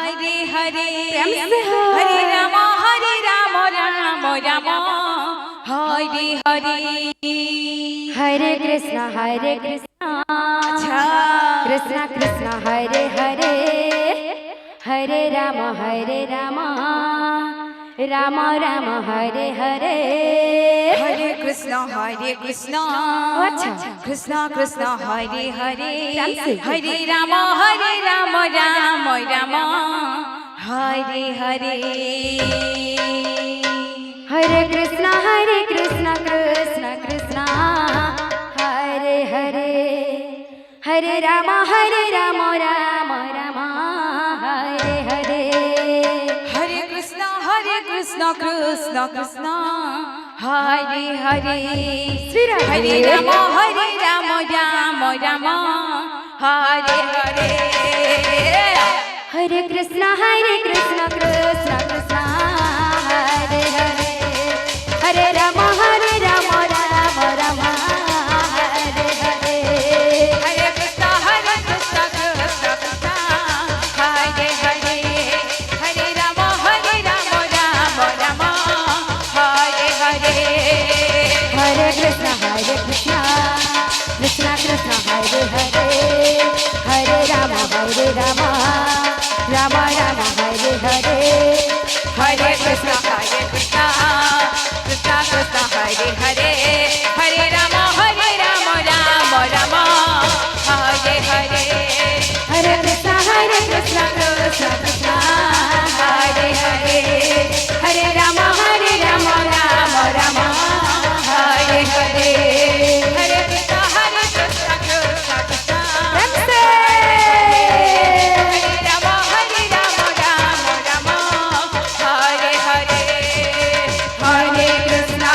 हरे हरे प्रेम से हरे राम राम राम हरे हरे हरे कृष्णा अच्छा कृष्णा कृष्णा हरे हरे हरे राम राम राम हरे हरे हरे कृष्णा अच्छा कृष्णा कृष्णा हरे हरे हरे राम राम राम हरे हरे हरे कृष्णा कृष्णा कृष्णा हरे हरे हरे राम राम राम हरे हरे हरे कृष्णा कृष्णा कृष्णा हरे हरे हरे राम राम हरे हरे हरे कृष्णा कृष्णा कृष्णा हरे हरे हरे राम राम राम हरे हरे हरे कृष्णा कृष्णा कृष्णा हरे हरे हरे राम राम हरे हरे हरे कृष्णा कृष्णा कृष्णा हरे हरे हरे राम राम राम हरे हरे हरे कृष्णा कृष्णा कृष्णा हरे हरे हरे राम राम हरे हरे हरे कृष्णा कृष्णा हरे हरे हरे राम राम हरे हरे हरे कृष्णा कृष्णा हरे राम राम हरे हरे हरे कृष्णा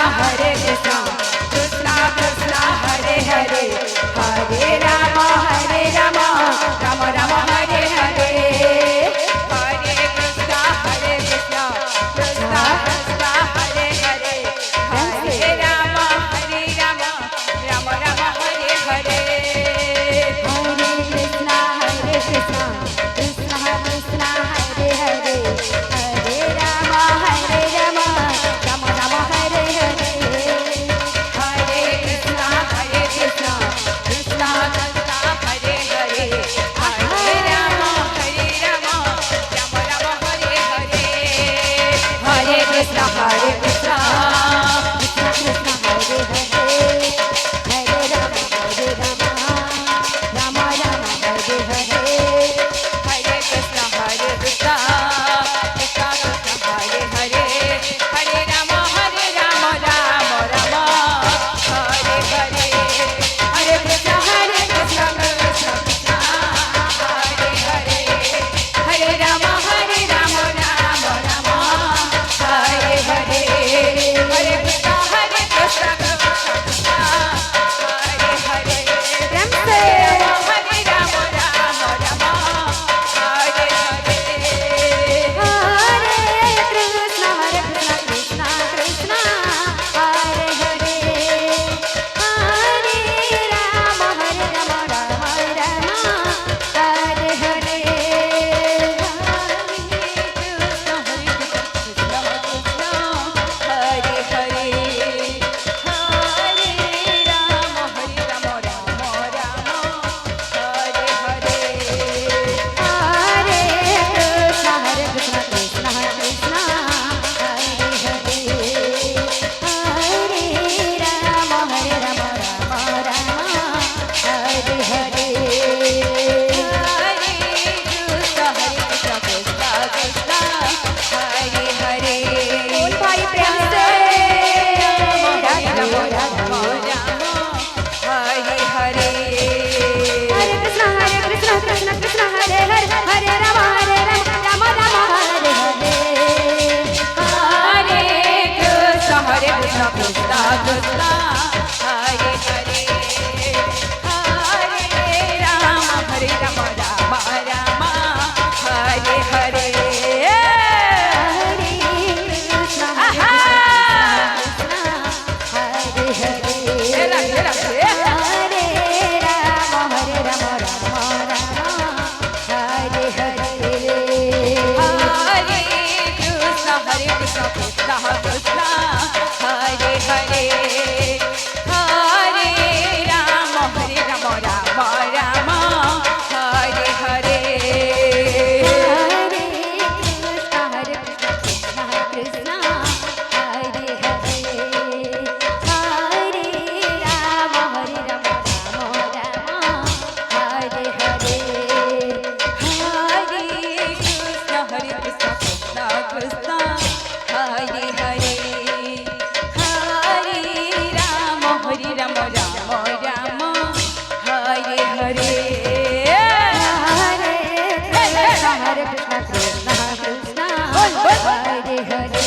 Krishna Krishna बोल, बोल। Hare Hare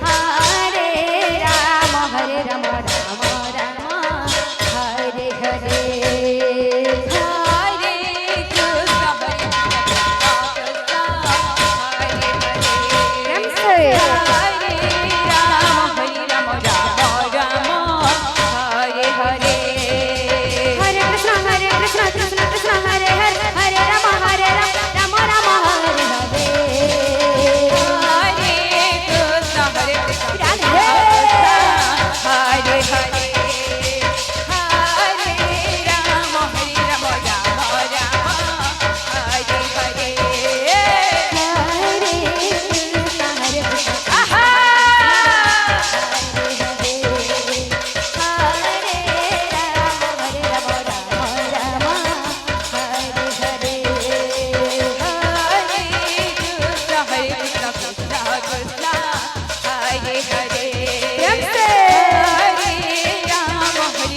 Hare Rama Hare Rama Rama Rama Hare Hare हरे कृष्ण प्रेम से हरे Ram Ram Ram Hare Hare Hare Krishna Krishna Krishna Hare Hare Hare Rama Rama Rama Hare Hare हरे कृष्ण हरे Krishna Radhe. Hare Hare Hare Ram Ram Ram Hare Hare Hare Krishna Hare Krishna आहा हरे कृष्ण कृष्ण कृष्ण हरे हरे प्रेम से। हरे Ram Ram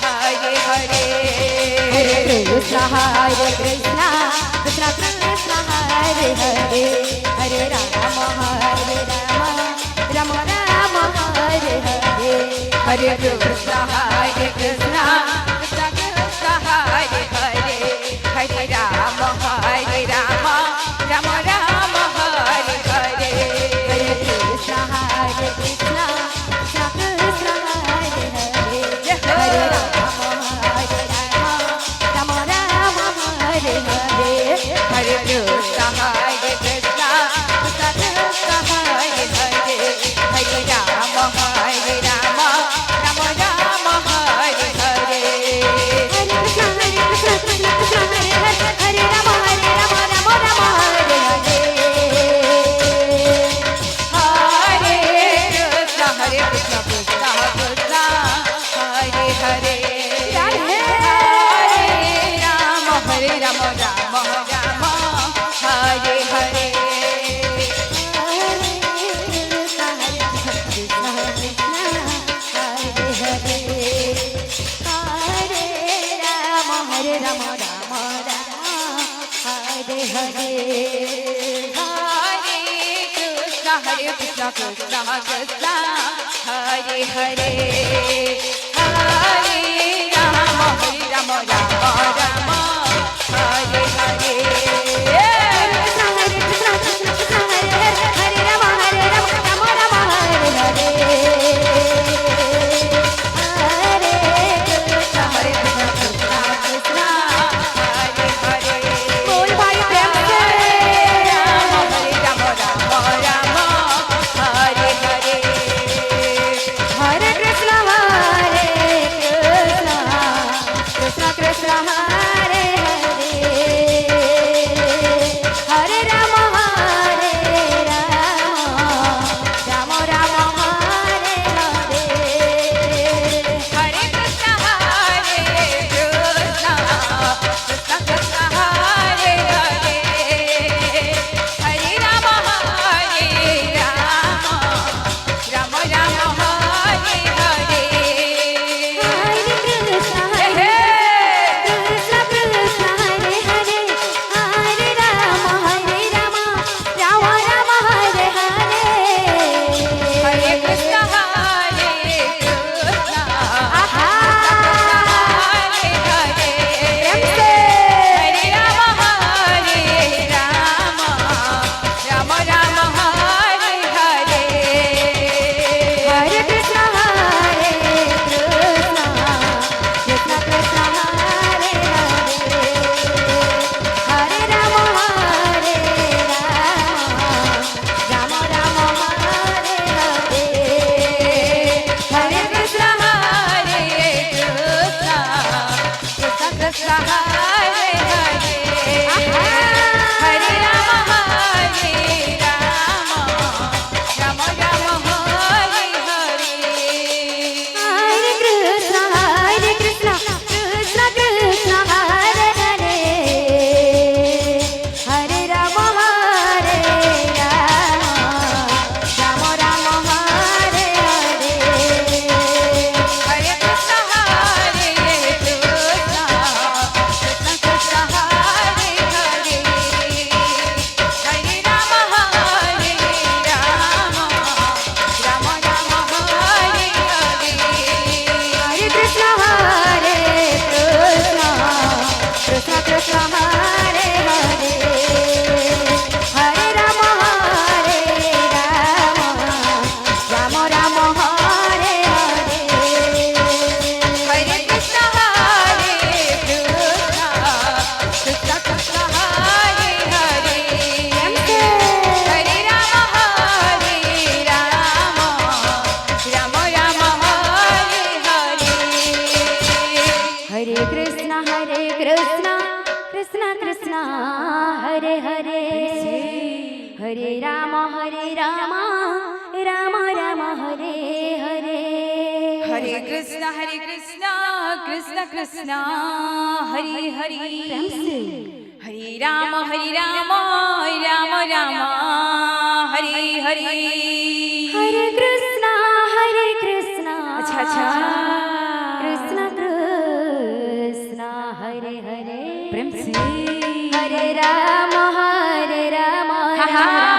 Hare Hare Krishna Hare Krishna Krishna Krishna Hare Hare Hare Rama Rama Rama Hare Hare हरे कृष्ण हरे Krishna Krishna Krishna Hare Hare Hare Ram Ram Ram Hare Hare Hare Krishna Hare Krishna Krishna Krishna Hare Hare Hare Rama Rama Rama Hare Hare हरे कृष्ण हरे Krishna Krishna Krishna Hare Hare Hare Ram Ram Ram Hare Hare Hare Krishna Krishna Krishna Hare Hare Hare Rama Rama Rama Hare Hare हरे कृष्ण कृष्ण कृष्ण हरे हरे राधे। हरे Ram Ram Ram Hare Hare Hare Rama Rama Rama Hare Hare हरे Krishna Krishna Krishna Hare Hare Hare Ram Ram Ram Hare Hare Krishna Hare Krishna Krishna Krishna Hare Hare Hare Rama Rama Rama Hare Hare Hare Krishna Hare Krishna Krishna Krishna Hare Hare बोल भाई प्रेम से Ram Ram Hare Hare Hare Krishna Krishna Krishna Krishna Hare Hare Krishna Hare Hare Hare Ram Ram Ram Hare Hare Hare Krishna Krishna Krishna Hare Hare Hare Ram Ram Ram Hare Hare Hare Krishna अच्छा अच्छा कृष्ण कृष्ण हरे हरे प्रेम से हरे राम हा हा